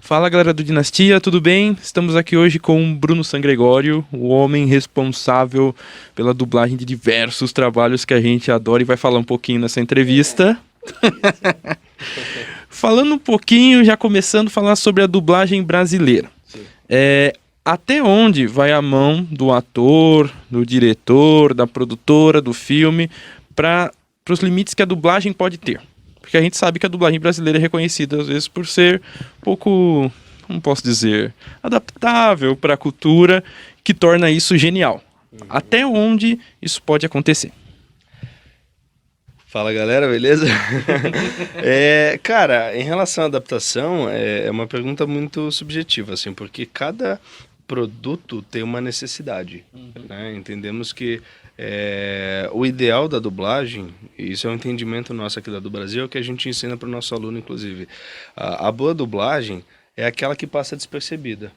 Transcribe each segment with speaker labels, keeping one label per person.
Speaker 1: Fala galera do Dinastia, tudo bem? Estamos aqui hoje com o Bruno Sangregório, o homem responsável pela dublagem de diversos trabalhos que a gente adora e vai falar um pouquinho nessa entrevista. Falando um pouquinho, já começando a falar sobre a dublagem brasileira. Até onde vai a mão do ator, do diretor, da produtora, do filme, para os limites que a dublagem pode ter? Porque a gente sabe que a dublagem brasileira é reconhecida, às vezes, por ser um pouco, como posso dizer, adaptável para a cultura, que torna isso genial. Até onde isso pode acontecer?
Speaker 2: Fala galera, beleza? Cara, em relação à adaptação, é uma pergunta muito subjetiva, assim, porque cada produto tem uma necessidade, né? Entendemos que o ideal da dublagem, e isso é um entendimento nosso aqui do Brasil, é o que a gente ensina para o nosso aluno, inclusive. A boa dublagem é aquela que passa despercebida.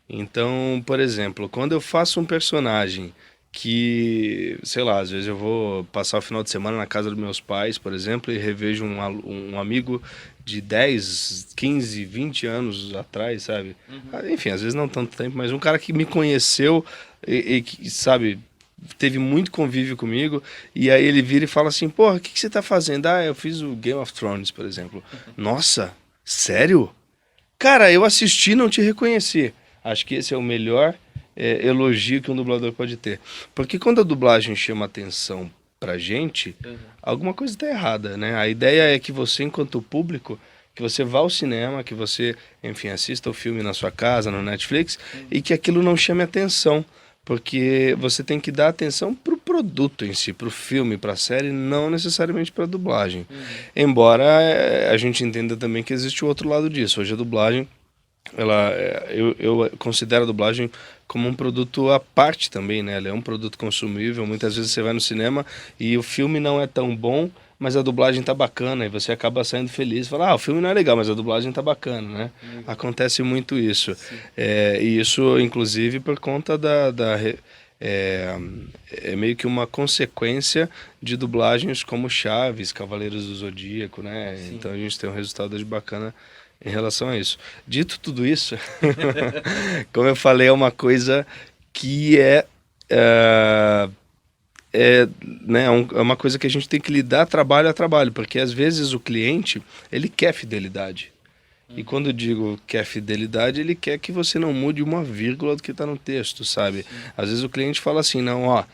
Speaker 2: Então, por exemplo, quando eu faço um personagem que, sei lá, às vezes eu vou passar o final de semana na casa dos meus pais, por exemplo, e revejo um amigo de 10, 15, 20 anos atrás, sabe? Enfim, às vezes não tanto tempo, mas um cara que me conheceu e que, sabe, teve muito convívio comigo, e aí ele vira e fala assim, porra, o que você tá fazendo? Ah, eu fiz o Game of Thrones, por exemplo. Nossa, sério? Cara, eu assisti e não te reconheci. Acho que esse é o melhor elogio que um dublador pode ter. Porque quando a dublagem chama atenção pra gente, alguma coisa tá errada, né? A ideia é que você, enquanto público, que você vá ao cinema, que você, enfim, assista o filme na sua casa, no Netflix, e que aquilo não chame atenção. Porque você tem que dar atenção pro produto em si, pro filme, pra série, não necessariamente pra dublagem. Embora a gente entenda também que existe o outro lado disso. Hoje a dublagem, eu considero a dublagem como um produto à parte também, né? Ela é um produto consumível. Muitas vezes você vai no cinema e o filme não é tão bom, mas a dublagem tá bacana e você acaba saindo feliz. Fala, o filme não é legal, mas a dublagem tá bacana, né? Acontece muito isso. E isso, inclusive, por conta é meio que uma consequência de dublagens como Chaves, Cavaleiros do Zodíaco, né? Sim. Então a gente tem um resultado de bacana em relação a isso. Dito tudo isso, como eu falei, é uma coisa que né, é uma coisa que a gente tem que lidar trabalho a trabalho, porque às vezes o cliente, ele quer fidelidade. E quando eu digo quer fidelidade, ele quer que você não mude uma vírgula do que está no texto, sabe? Sim. Às vezes o cliente fala assim, não,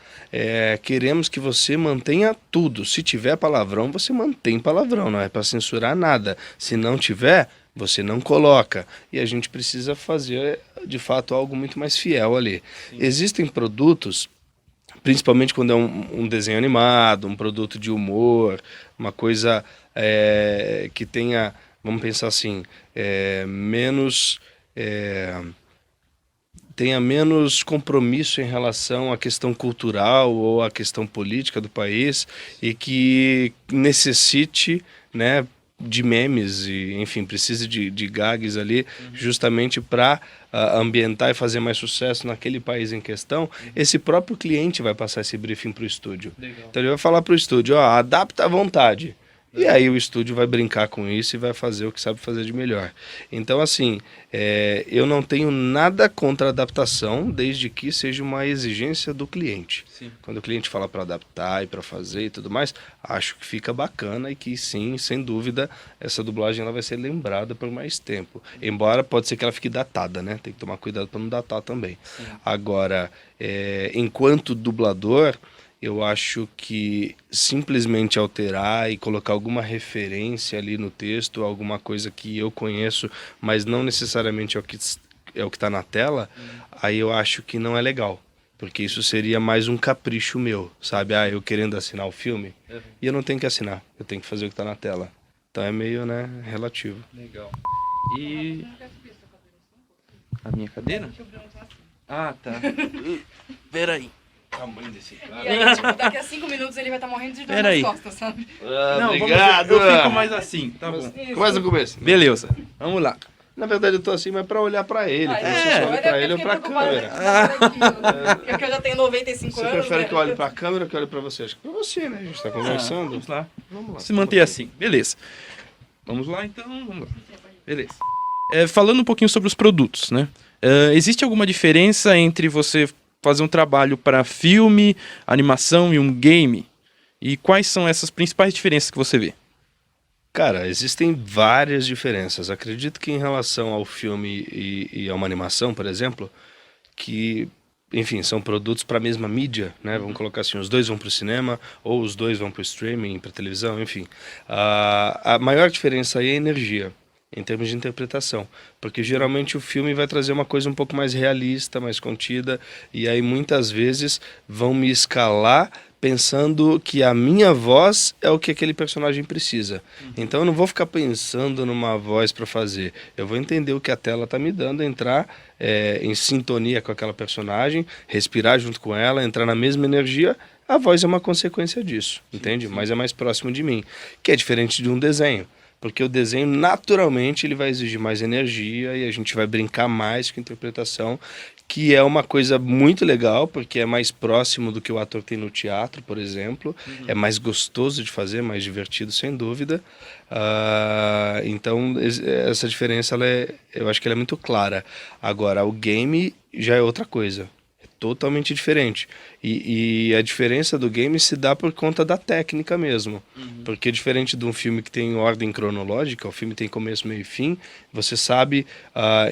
Speaker 2: queremos que você mantenha tudo. Se tiver palavrão, você mantém palavrão, não é para censurar nada. Se não tiver, você não coloca. E a gente precisa fazer, de fato, algo muito mais fiel ali. Sim. Existem produtos, principalmente quando é um desenho animado, um produto de humor, uma coisa que tenha, vamos pensar assim, tenha menos compromisso em relação à questão cultural ou à questão política do país e que necessite, né, de memes e, enfim, precisa de gags ali, justamente para ambientar e fazer mais sucesso naquele país em questão. Esse próprio cliente vai passar esse briefing para o estúdio. Legal. Então ele vai falar para o estúdio, adapta à vontade. E aí o estúdio vai brincar com isso e vai fazer o que sabe fazer de melhor. Então, assim, eu não tenho nada contra a adaptação, desde que seja uma exigência do cliente. Sim. Quando o cliente fala para adaptar e para fazer e tudo mais, acho que fica bacana e que sim, sem dúvida, essa dublagem ela vai ser lembrada por mais tempo. Embora pode ser que ela fique datada, né? Tem que tomar cuidado para não datar também. Sim. Agora, enquanto dublador, eu acho que simplesmente alterar e colocar alguma referência ali no texto, alguma coisa que eu conheço, mas não necessariamente é o que está na tela, aí eu acho que não é legal. Porque isso seria mais um capricho meu, sabe? Eu querendo assinar o filme, e eu não tenho que assinar, eu tenho que fazer o que está na tela. Então é meio, né, relativo.
Speaker 1: Legal. E... a minha cadeira? Ah, tá. Peraí.
Speaker 3: Tamanho desse cara. E aí, tipo, daqui a 5 minutos ele vai estar morrendo de dor nas costas, sabe?
Speaker 1: Não,
Speaker 2: obrigado.
Speaker 1: Eu fico mais assim, tá bom.
Speaker 2: Começa no começo.
Speaker 1: Beleza, vamos lá.
Speaker 2: Na verdade eu tô assim, mas pra olhar pra ele. Você olha pra ele ou pra câmera?
Speaker 3: Porque eu já tenho 95 anos.
Speaker 2: Você prefere que eu olhe pra câmera ou que eu olhe pra você? Acho que pra você, né? A gente tá conversando.
Speaker 1: Vamos lá. Se manter assim, beleza. Vamos lá então, vamos lá. Beleza. falando um pouquinho sobre os produtos, né? Existe alguma diferença entre você fazer um trabalho para filme, animação e um game? E quais são essas principais diferenças que você vê?
Speaker 2: Cara, existem várias diferenças. Acredito que em relação ao filme e a uma animação, por exemplo, que, enfim, são produtos para a mesma mídia, né? Vamos colocar assim, os dois vão para o cinema, ou os dois vão para o streaming, para televisão, enfim. A maior diferença aí é a energia, em termos de interpretação, porque geralmente o filme vai trazer uma coisa um pouco mais realista, mais contida, e aí muitas vezes vão me escalar pensando que a minha voz é o que aquele personagem precisa. Então eu não vou ficar pensando numa voz para fazer, eu vou entender o que a tela está me dando, entrar em sintonia com aquela personagem, respirar junto com ela, entrar na mesma energia. A voz é uma consequência disso, entende? Mas é mais próximo de mim, que é diferente de um desenho. Porque o desenho, naturalmente, ele vai exigir mais energia e a gente vai brincar mais com a interpretação, que é uma coisa muito legal, porque é mais próximo do que o ator tem no teatro, por exemplo. É mais gostoso de fazer, mais divertido, sem dúvida. Então, essa diferença, eu acho que ela é muito clara. Agora, o game já é outra coisa. É totalmente diferente. E a diferença do game se dá por conta da técnica mesmo. Porque diferente de um filme que tem ordem cronológica, o filme tem começo, meio e fim, você sabe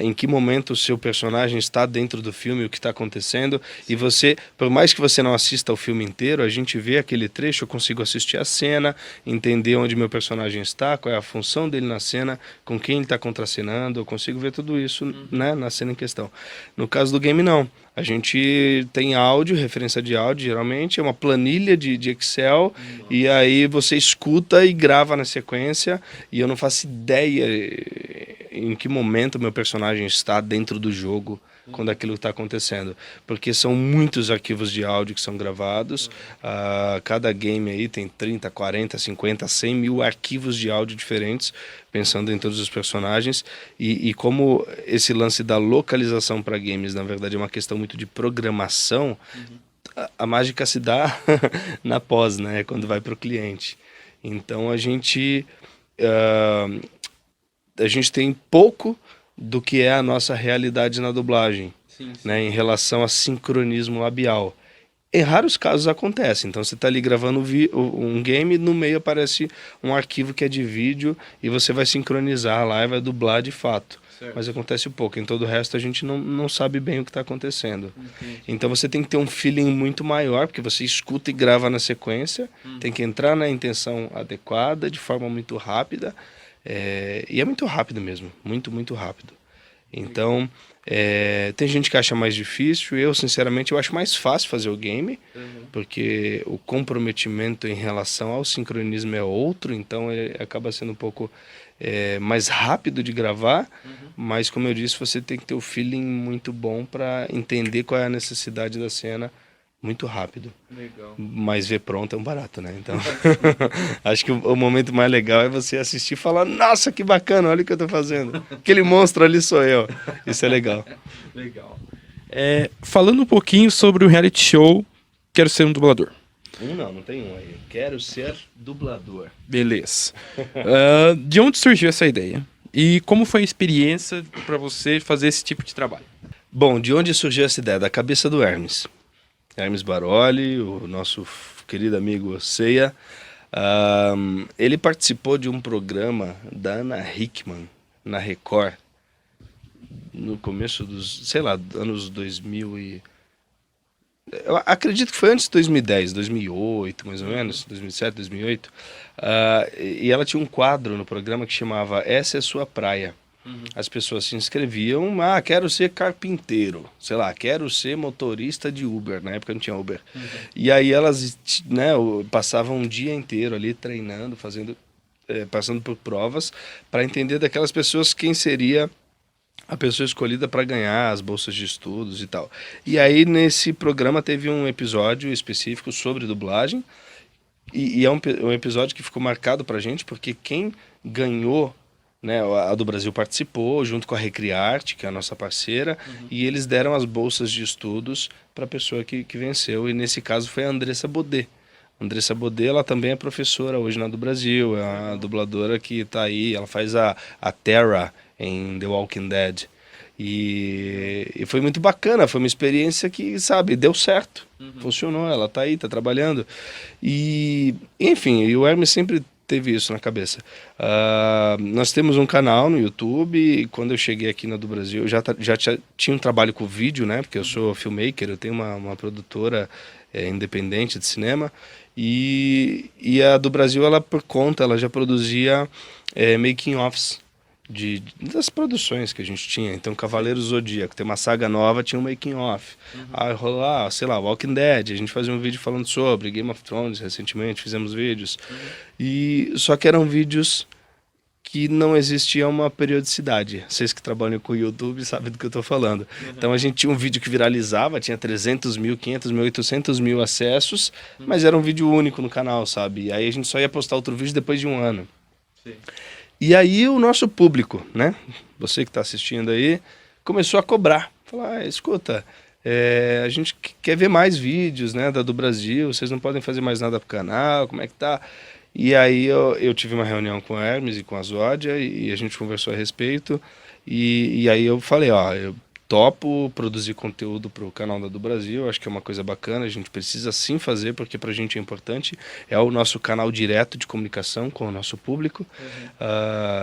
Speaker 2: em que momento o seu personagem está dentro do filme, o que está acontecendo, e você, por mais que você não assista o filme inteiro, a gente vê aquele trecho, eu consigo assistir a cena, entender onde meu personagem está, qual é a função dele na cena, com quem ele está contracenando, eu consigo ver tudo isso, né, na cena em questão. No caso do game, não. A gente tem áudio, referência de áudio, geralmente, é uma planilha de Excel, e aí você escuta e grava na sequência, e eu não faço ideia em que momento meu personagem está dentro do jogo, quando aquilo está acontecendo. Porque são muitos arquivos de áudio que são gravados, cada game aí tem 30, 40, 50, 100 mil arquivos de áudio diferentes, pensando em todos os personagens, e como esse lance da localização para games, na verdade, é uma questão muito de programação, a mágica se dá na pós, né, quando vai para o cliente. Então a gente tem pouco do que é a nossa realidade na dublagem, né, em relação a sincronismo labial. Em raros casos acontece, então você está ali gravando um game, no meio aparece um arquivo que é de vídeo e você vai sincronizar lá e vai dublar de fato. Certo. Mas acontece pouco, em todo o resto a gente não sabe bem o que está acontecendo. Então você tem que ter um feeling muito maior, porque você escuta e grava na sequência, tem que entrar na intenção adequada, de forma muito rápida, e é muito rápido mesmo, muito, muito rápido. Então, tem gente que acha mais difícil, eu sinceramente eu acho mais fácil fazer o game, porque o comprometimento em relação ao sincronismo é outro, então ele acaba sendo um pouco mais rápido de gravar, mas como eu disse, você tem que ter o feeling muito bom para entender qual é a necessidade da cena muito rápido. Legal. Mas ver pronto é um barato, né? Então, acho que o momento mais legal é você assistir e falar, nossa, que bacana, olha o que eu tô fazendo. Aquele monstro ali sou eu. Isso é legal.
Speaker 1: Legal. Falando um pouquinho sobre o reality show Quero Ser um Dublador.
Speaker 2: Não tem um aí. Quero ser dublador.
Speaker 1: Beleza. De onde surgiu essa ideia? E como foi a experiência para você fazer esse tipo de trabalho?
Speaker 2: Bom, de onde surgiu essa ideia? Da cabeça do Hermes. Hermes Baroli, o nosso querido amigo Ceia, ele participou de um programa da Ana Hickman, na Record, no começo dos, sei lá, anos 2000 e... Eu acredito que foi antes de 2010, 2008, mais ou menos, 2007, 2008. E ela tinha um quadro no programa que chamava Essa é Sua Praia. As pessoas se inscreviam, quero ser carpinteiro, sei lá, quero ser motorista de Uber, na época não tinha Uber. E aí elas, né, passavam um dia inteiro ali treinando, passando por provas, para entender daquelas pessoas quem seria a pessoa escolhida para ganhar as bolsas de estudos e tal. E aí nesse programa teve um episódio específico sobre dublagem, e é um episódio que ficou marcado pra gente, porque quem ganhou, né, a do Brasil participou, junto com a Recriarte, que é a nossa parceira, e eles deram as bolsas de estudos para a pessoa que venceu, e nesse caso foi a Andressa Baudet. A Andressa Baudet, ela também é professora hoje na do Brasil, é uma dubladora que está aí, ela faz a Terra em The Walking Dead. E foi muito bacana, foi uma experiência que, sabe, deu certo, funcionou, ela tá aí, tá trabalhando. E, enfim, e o Hermes sempre teve isso na cabeça. Nós temos um canal no YouTube, e quando eu cheguei aqui na do Brasil, eu já tinha um trabalho com vídeo, né, porque eu sou filmmaker, eu tenho uma produtora independente de cinema, e a do Brasil, ela por conta, ela já produzia making-offs das produções que a gente tinha. Então, Cavaleiro Zodíaco, tem uma saga nova, tinha um making off. Aí rolou, sei lá, Walking Dead, a gente fazia um vídeo falando sobre Game of Thrones, recentemente fizemos vídeos. E só que eram vídeos que não existia uma periodicidade. Vocês que trabalham com o YouTube sabem do que eu estou falando. Então a gente tinha um vídeo que viralizava, tinha 300 mil, 500 mil, 800 mil acessos, mas era um vídeo único no canal, sabe? E aí a gente só ia postar outro vídeo depois de um ano. Sim. E aí o nosso público, né, você que está assistindo aí, começou a cobrar. Falar, escuta, a gente quer ver mais vídeos, né, do Brasil, vocês não podem fazer mais nada pro canal, como é que tá? E aí eu tive uma reunião com o Hermes e com a Zódia e a gente conversou a respeito. E aí eu falei, eu topo produzir conteúdo para o canal da do Brasil, acho que é uma coisa bacana, a gente precisa sim fazer, porque para a gente é importante, é o nosso canal direto de comunicação com o nosso público.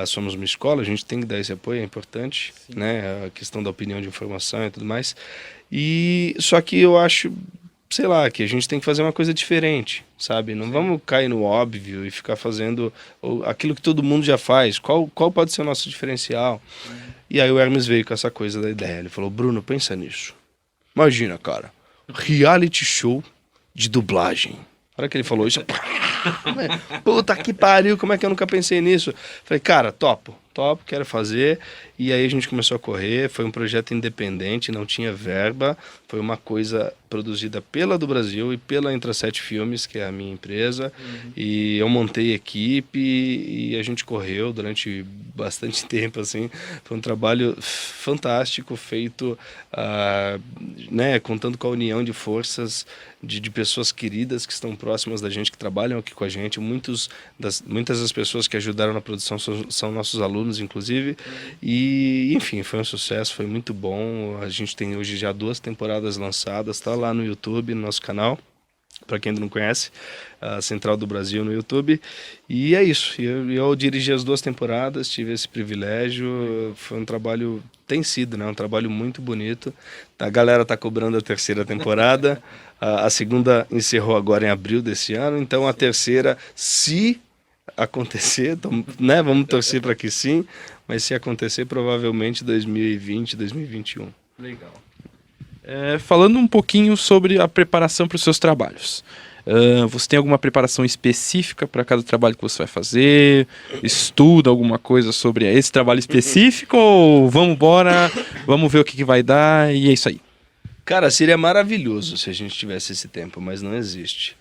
Speaker 2: Somos uma escola, a gente tem que dar esse apoio, é importante, né? A questão da opinião de informação e tudo mais. Só que eu acho, sei lá, que a gente tem que fazer uma coisa diferente, sabe? Não vamos cair no óbvio e ficar fazendo aquilo que todo mundo já faz. Qual pode ser o nosso diferencial? E aí o Hermes veio com essa coisa da ideia. Ele falou, Bruno, pensa nisso. Imagina, cara, reality show de dublagem. Na hora que ele falou isso, puta que pariu, como é que eu nunca pensei nisso? Falei, cara, topo, quero fazer. E aí a gente começou a correr, foi um projeto independente, não tinha verba, foi uma coisa produzida pela do Brasil e pela Entra 7 Filmes, que é a minha empresa, e eu montei equipe e a gente correu durante bastante tempo, assim, foi um trabalho fantástico, feito, né, contando com a união de forças de pessoas queridas que estão próximas da gente, que trabalham aqui com a gente, muitas das pessoas que ajudaram na produção são nossos alunos, inclusive, e enfim, foi um sucesso, foi muito bom. A gente tem hoje já 2 temporadas lançadas, está lá no YouTube, no nosso canal, para quem ainda não conhece, a Central do Brasil no YouTube. E é isso, eu dirigi as 2 temporadas, tive esse privilégio, foi um trabalho, tem sido, né, um trabalho muito bonito. A galera está cobrando a 3ª temporada, a 2ª encerrou agora em abril desse ano, então a 3ª, se acontecer, né, vamos torcer para que sim, mas se acontecer, provavelmente 2020, 2021.
Speaker 1: Legal. Falando um pouquinho sobre a preparação para os seus trabalhos. Você tem alguma preparação específica para cada trabalho que você vai fazer? Estuda alguma coisa sobre esse trabalho específico? Ou vamos embora, vamos ver o que vai dar e é isso aí?
Speaker 2: Cara, seria maravilhoso se a gente tivesse esse tempo, mas não existe.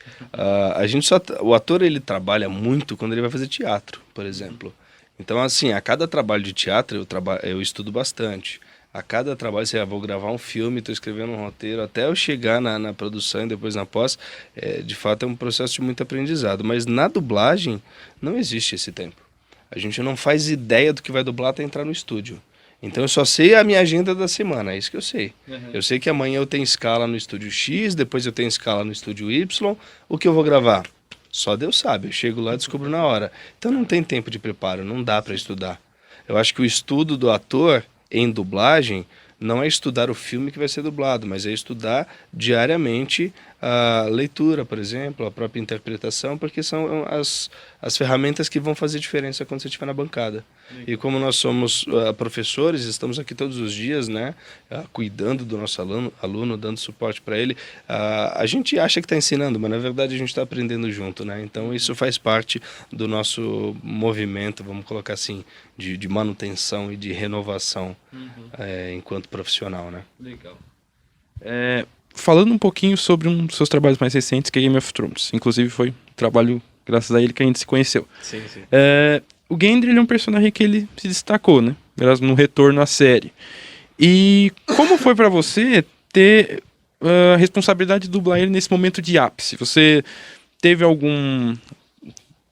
Speaker 2: O ator, ele trabalha muito quando ele vai fazer teatro, por exemplo. Então, assim, a cada trabalho de teatro eu estudo bastante. A cada trabalho, vou gravar um filme, estou escrevendo um roteiro, até eu chegar na produção e depois na pós, de fato é um processo de muito aprendizado. Mas na dublagem não existe esse tempo. A gente não faz ideia do que vai dublar até entrar no estúdio. Então eu só sei a minha agenda da semana, é isso que eu sei. Eu sei que amanhã eu tenho escala no estúdio X, depois eu tenho escala no estúdio Y. O que eu vou gravar? Só Deus sabe, eu chego lá e descubro na hora. Então não tem tempo de preparo, não dá para estudar. Eu acho que o estudo do ator em dublagem não é estudar o filme que vai ser dublado, mas é estudar diariamente a leitura, por exemplo, a própria interpretação, porque são as ferramentas que vão fazer diferença quando você estiver na bancada. E como nós somos professores, estamos aqui todos os dias, né, cuidando do nosso aluno, dando suporte para ele, a gente acha que está ensinando, mas na verdade a gente está aprendendo junto, né? Então isso faz parte do nosso movimento, vamos colocar assim, de manutenção e de renovação enquanto profissional, né?
Speaker 1: Legal. Falando um pouquinho sobre um dos seus trabalhos mais recentes, que é Game of Thrones. Inclusive foi um trabalho, graças a ele, que a gente se conheceu.
Speaker 2: Sim, sim.
Speaker 1: O Gendry, ele é um personagem que ele se destacou, né? No retorno à série. E como foi pra você ter a responsabilidade de dublar ele nesse momento de ápice? Você teve algum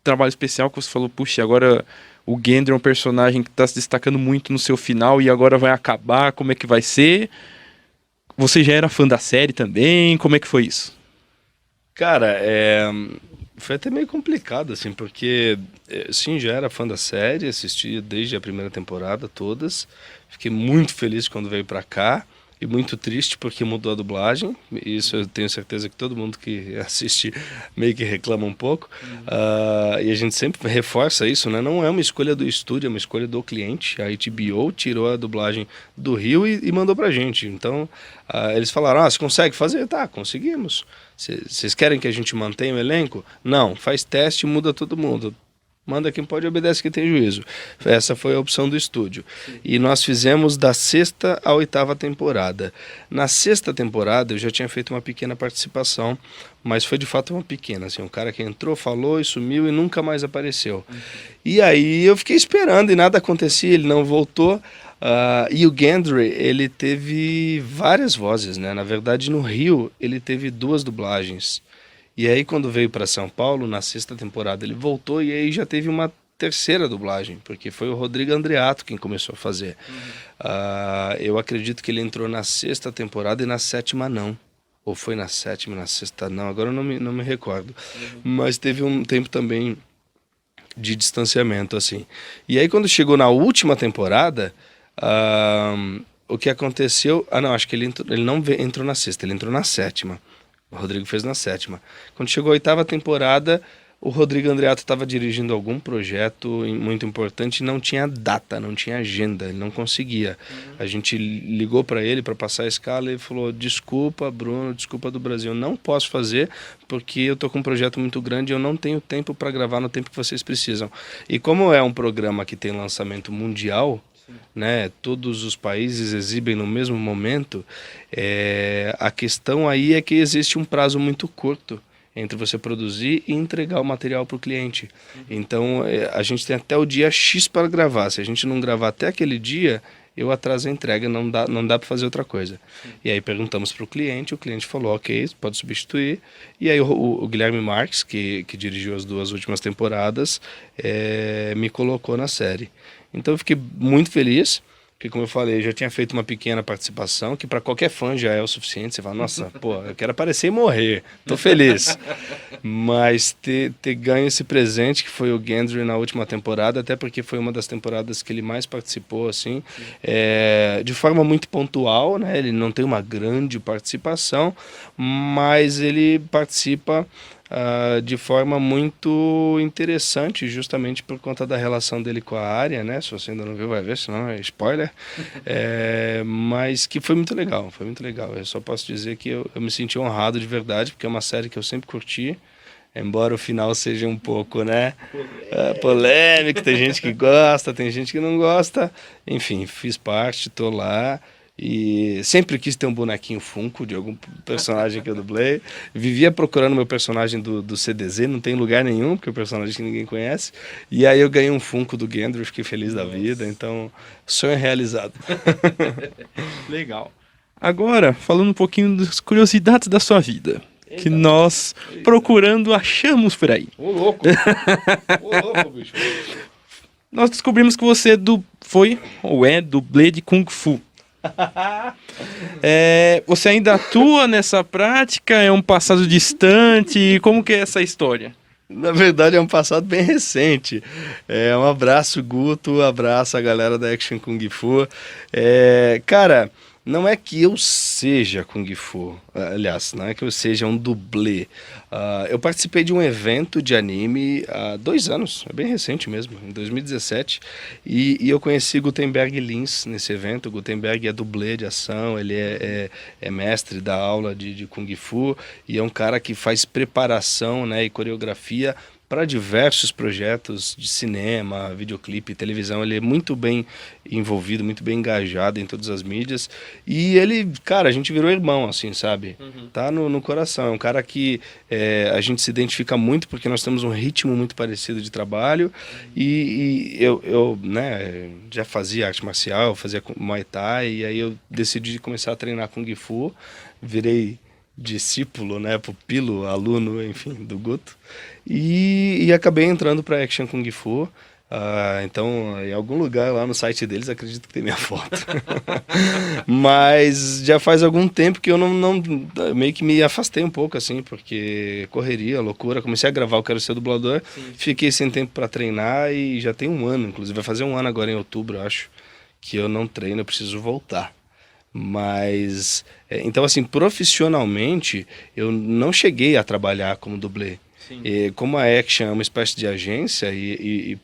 Speaker 1: trabalho especial que você falou, puxa, agora o Gendry é um personagem que está se destacando muito no seu final e agora vai acabar, como é que vai ser? Você já era fã da série também? Como é que foi isso?
Speaker 2: Cara, foi até meio complicado, assim, porque, sim, já era fã da série, assisti desde a primeira temporada, todas. Fiquei muito feliz quando veio pra cá e muito triste porque mudou a dublagem. Isso eu tenho certeza que todo mundo que assiste meio que reclama um pouco. E a gente sempre reforça isso, né? Não é uma escolha do estúdio, é uma escolha do cliente. A HBO tirou a dublagem do Rio e mandou pra gente. Então, eles falaram, você consegue fazer? Tá, conseguimos. Vocês querem que a gente mantenha o elenco? Não, faz teste e muda todo mundo. Manda quem pode, obedece quem tem juízo. Essa foi a opção do estúdio. Sim. E nós fizemos da 6ª à 8ª temporada. Na 6ª temporada eu já tinha feito uma pequena participação, mas foi de fato uma pequena. Assim, um cara que entrou, falou e sumiu e nunca mais apareceu. E aí eu fiquei esperando e nada acontecia, ele não voltou. E o Gendry, ele teve várias vozes, né? Na verdade, no Rio, ele teve 2 dublagens. E aí, quando veio para São Paulo, na 6ª temporada, ele voltou e aí já teve uma 3ª dublagem, porque foi o Rodrigo Andreato quem começou a fazer. Eu acredito que ele entrou na 6ª temporada e na 7ª não. Ou foi na 7ª, na 6ª não, agora eu não me recordo. Mas teve um tempo também de distanciamento, assim. E aí, quando chegou na última temporada, o que aconteceu... não, acho que ele não entrou na 6ª, ele entrou na 7ª. O Rodrigo fez na 7ª. Quando chegou a 8ª temporada, o Rodrigo Andreato estava dirigindo algum projeto muito importante e não tinha data, não tinha agenda, ele não conseguia. A gente ligou para ele para passar a escala e ele falou, desculpa Bruno, desculpa do Brasil, eu não posso fazer porque eu estou com um projeto muito grande e eu não tenho tempo para gravar no tempo que vocês precisam. E como é um programa que tem lançamento mundial, né, todos os países exibem no mesmo momento, a questão aí é que existe um prazo muito curto entre você produzir e entregar o material para o cliente. Então a gente tem até o dia X para gravar. Se a gente não gravar até aquele dia, eu atraso a entrega, não dá para fazer outra coisa. E aí perguntamos para o cliente falou, ok, pode substituir. E aí o Guilherme Marques, que dirigiu as 2 últimas temporadas, me colocou na série. Então eu fiquei muito feliz, porque como eu falei, eu já tinha feito uma pequena participação, que para qualquer fã já é o suficiente. Você fala, nossa, pô, eu quero aparecer e morrer, tô feliz. Mas ter ganho esse presente, que foi o Gendry na última temporada, até porque foi uma das temporadas que ele mais participou, assim, de forma muito pontual, né? Ele não tem uma grande participação, mas ele participa de forma muito interessante, justamente por conta da relação dele com a Arya, né? Se você ainda não viu, vai ver, senão é spoiler. Mas que foi muito legal, foi muito legal. Eu só posso dizer que eu me senti honrado de verdade, porque é uma série que eu sempre curti, embora o final seja um pouco, né, polêmico, tem gente que gosta, tem gente que não gosta. Enfim, fiz parte, tô lá. E sempre quis ter um bonequinho Funko de algum personagem que eu dublei. Vivia procurando meu personagem do CDZ, não tem lugar nenhum, porque é um personagem que ninguém conhece. E aí eu ganhei um Funko do Gendry, fiquei feliz da vida. Então, sonho realizado.
Speaker 1: Legal. Agora, falando um pouquinho das curiosidades da sua vida. Que nós, procurando, achamos por aí.
Speaker 2: Ô louco! Ô louco, bicho!
Speaker 1: Nós descobrimos que você foi ou é dublê de Kung Fu. Você ainda atua nessa prática? É um passado distante? Como que é essa história?
Speaker 2: Na verdade é um passado bem recente. Um abraço, Guto, abraço a galera da Action Kung Fu. Cara, não é que eu seja Kung Fu, aliás, não é que eu seja um dublê. Eu participei de um evento de anime há 2 anos, é bem recente mesmo, em 2017, e eu conheci Gutenberg Lins nesse evento. O Gutenberg é dublê de ação, ele é mestre da aula de Kung Fu, e é um cara que faz preparação, né, e coreografia para diversos projetos de cinema, videoclipe, televisão. Ele é muito bem envolvido, muito bem engajado em todas as mídias. E ele, cara, a gente virou irmão, assim, sabe? Tá no coração. É um cara que a gente se identifica muito porque nós temos um ritmo muito parecido de trabalho. E eu, né, já fazia arte marcial, fazia Muay Thai, e aí eu decidi começar a treinar Kung Fu. Virei discípulo, né, pupilo, aluno, enfim, do Guto. E acabei entrando para Action Kung Fu. Então, em algum lugar lá no site deles, acredito que tem minha foto. Mas já faz algum tempo que eu não meio que me afastei um pouco, assim, porque correria, loucura. Comecei a gravar, eu quero ser dublador. Sim. Fiquei sem tempo para treinar e já tem um ano, inclusive. Vai fazer um ano agora em outubro, eu acho, que eu não treino, eu preciso voltar. Mas, então assim, profissionalmente, eu não cheguei a trabalhar como dublê. Como a Action é uma espécie de agência e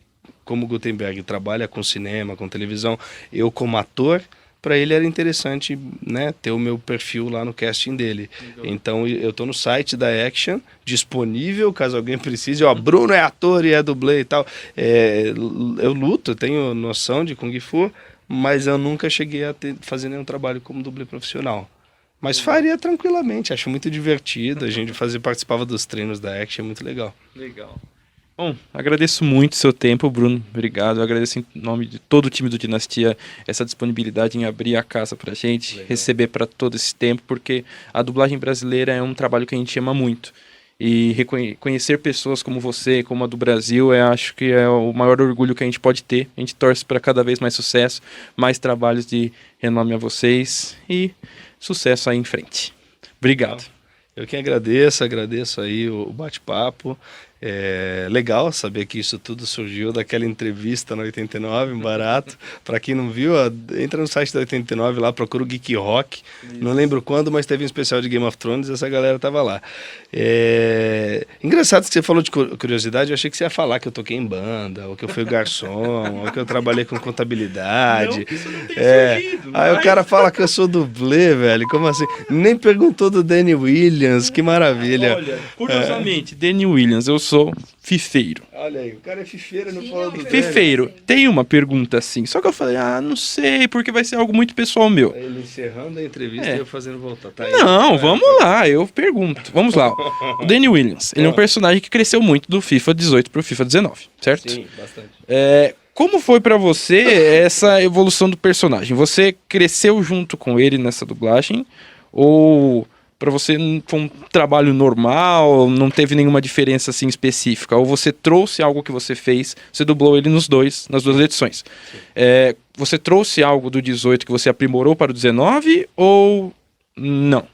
Speaker 2: como o Gutenberg trabalha com cinema, com televisão, eu como ator, para ele era interessante, né, ter o meu perfil lá no casting dele. Legal. Então eu estou no site da Action, disponível caso alguém precise. Ó, Bruno é ator e é dublê e tal. Eu luto, eu tenho noção de Kung Fu, mas eu nunca cheguei a fazer nenhum trabalho como dublê profissional. Mas faria tranquilamente, acho muito divertido. A gente participava dos treinos da Action, é muito legal.
Speaker 1: Legal. Bom, agradeço muito o seu tempo, Bruno. Obrigado. Eu agradeço em nome de todo o time do Dinastia essa disponibilidade em abrir a casa pra gente, legal. Receber para todo esse tempo, porque a dublagem brasileira é um trabalho que a gente ama muito. E conhecer pessoas como você, como a do Brasil, acho que é o maior orgulho que a gente pode ter. A gente torce para cada vez mais sucesso, mais trabalhos de renome a vocês e sucesso aí em frente. Obrigado.
Speaker 2: Eu que agradeço aí o bate-papo. É legal saber que isso tudo surgiu daquela entrevista na 89, barato. Para quem não viu, entra no site da 89 lá, procura o Geek Rock. Isso. Não lembro quando, mas teve um especial de Game of Thrones e essa galera tava lá. Engraçado que você falou de curiosidade, eu achei que você ia falar que eu toquei em banda, ou que eu fui garçom, ou que eu trabalhei com contabilidade.
Speaker 1: Não, isso não tem surgido,
Speaker 2: Aí o cara fala que eu sou dublê, velho, como assim? Nem perguntou do Danny Williams, que maravilha.
Speaker 1: Olha, curiosamente, Danny Williams, eu sou fifeiro.
Speaker 2: Olha aí, o cara é fifeiro, não fala do
Speaker 1: Fifeiro. Tem uma pergunta assim, só que eu falei, não sei, porque vai ser algo muito pessoal meu.
Speaker 2: Ele encerrando a entrevista e eu fazendo voltar. Tá aí,
Speaker 1: não, vamos lá, eu pergunto. Vamos lá. O Danny Williams, ele é um personagem que cresceu muito do FIFA 18 pro FIFA 19, certo?
Speaker 2: Sim, bastante.
Speaker 1: Como foi pra você essa evolução do personagem? Você cresceu junto com ele nessa dublagem? Ou pra você foi um trabalho normal, não teve nenhuma diferença assim específica? Ou você trouxe algo que você fez, você dublou ele nas duas edições. Você trouxe algo do 18 que você aprimorou para o 19 ou não?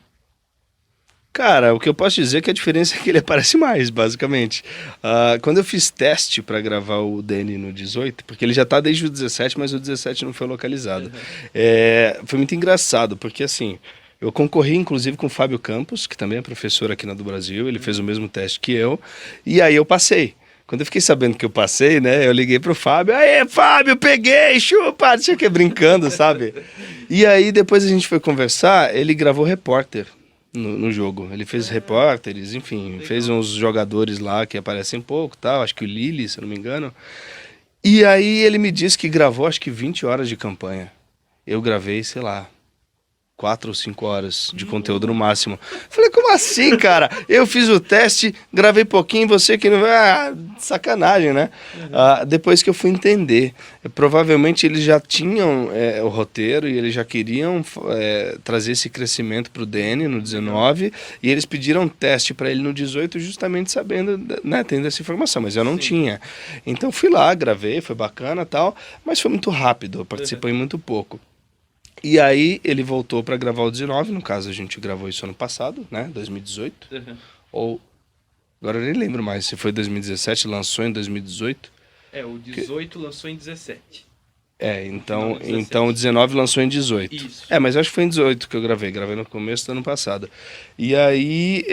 Speaker 2: Cara, o que eu posso dizer é que a diferença é que ele aparece mais, basicamente. Quando eu fiz teste para gravar o Danny no 18, porque ele já tá desde o 17, mas o 17 não foi localizado. Foi muito engraçado, porque assim, eu concorri inclusive com o Fábio Campos, que também é professor aqui na do Brasil, ele fez o mesmo teste que eu, e aí eu passei. Quando eu fiquei sabendo que eu passei, né, eu liguei pro Fábio, aê, Fábio, peguei, chupa, deixa que brincando, sabe? E aí depois a gente foi conversar, ele gravou repórter no jogo. Ele fez repórteres, enfim, legal. Fez uns jogadores lá que aparecem pouco, tal, acho que o Lili, se eu não me engano. E aí ele me disse que gravou acho que 20 horas de campanha. Eu gravei, sei lá, 4 ou 5 horas de conteúdo no máximo. Falei, como assim, cara? Eu fiz o teste, gravei pouquinho, você que não... sacanagem, né? Depois que eu fui entender. Provavelmente eles já tinham o roteiro e eles já queriam trazer esse crescimento pro Danny no 19 e eles pediram teste para ele no 18 justamente sabendo, né, tendo essa informação, mas eu não tinha. Então fui lá, gravei, foi bacana e tal, mas foi muito rápido, eu participei muito pouco. E aí ele voltou para gravar o 19, no caso a gente gravou isso ano passado, né, 2018, ou agora eu nem lembro mais se foi 2017, lançou em 2018.
Speaker 1: O 18 lançou em 17.
Speaker 2: Então o 19 lançou em 18.
Speaker 1: Isso.
Speaker 2: Mas eu acho que foi em 18 que eu gravei no começo do ano passado. E aí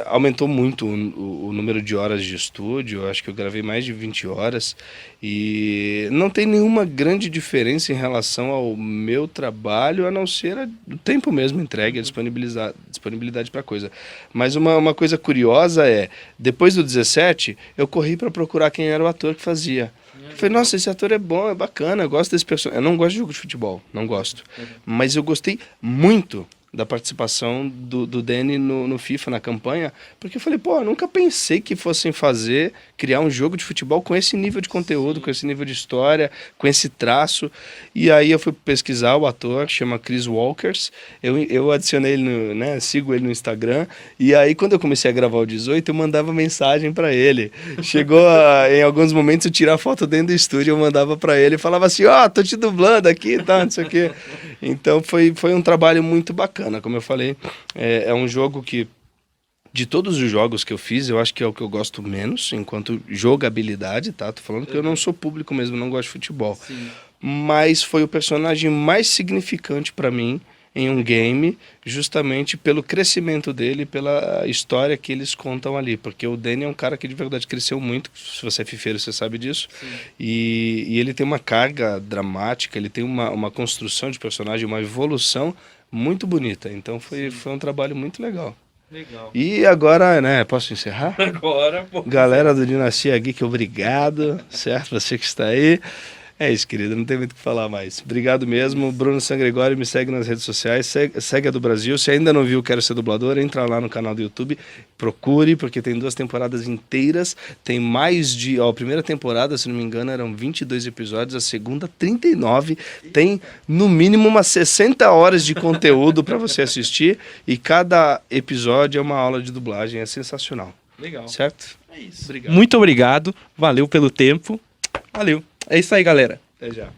Speaker 2: aumentou muito o número de horas de estúdio, eu acho que eu gravei mais de 20 horas e não tem nenhuma grande diferença em relação ao meu trabalho, a não ser o tempo mesmo entregue, a disponibilidade para coisa. Mas uma coisa curiosa depois do 17, eu corri para procurar quem era o ator que fazia. Falei, nossa, esse ator é bom, é bacana, eu gosto desse personagem. Eu não gosto de jogo de futebol, não gosto. Mas eu gostei muito da participação do Danny no FIFA, na campanha, porque eu falei, pô, eu nunca pensei que fossem criar um jogo de futebol com esse nível de conteúdo, com esse nível de história, com esse traço. E aí eu fui pesquisar o ator, chama Chris Walkers, eu adicionei ele, né, sigo ele no Instagram, e aí quando eu comecei a gravar o 18, eu mandava mensagem para ele. Chegou em alguns momentos eu tirar foto dentro do estúdio, eu mandava para ele e falava assim, ó, tô te dublando aqui e tal, não sei o quê. Então foi um trabalho muito bacana. Como eu falei, é um jogo que, de todos os jogos que eu fiz, eu acho que é o que eu gosto menos, enquanto jogabilidade, tá? Tô falando que eu não sou público mesmo, não gosto de futebol. Sim. Mas foi o personagem mais significante para mim em um game, justamente pelo crescimento dele, pela história que eles contam ali. Porque o Danny é um cara que de verdade cresceu muito, se você é fifeiro você sabe disso. E ele tem uma carga dramática, ele tem uma construção de personagem, uma evolução muito bonita. Então foi um trabalho muito legal.
Speaker 1: Legal.
Speaker 2: E agora, né, posso encerrar?
Speaker 1: Agora, pô.
Speaker 2: Galera do Dinastia Geek, obrigado, certo? Você que está aí. É isso, querido, não tem muito o que falar mais. Obrigado mesmo. Bruno San Gregório, me segue nas redes sociais, segue a do Brasil. Se ainda não viu Quero Ser Dublador, entra lá no canal do YouTube, procure, porque tem 2 temporadas inteiras. Tem mais de... Ó, a primeira temporada, se não me engano, eram 22 episódios, a segunda, 39. Tem, no mínimo, umas 60 horas de conteúdo para você assistir, e cada episódio é uma aula de dublagem, é sensacional.
Speaker 1: Legal.
Speaker 2: Certo?
Speaker 1: É isso. Obrigado. Muito obrigado, valeu pelo tempo. Valeu. É isso aí, galera.
Speaker 2: Até já.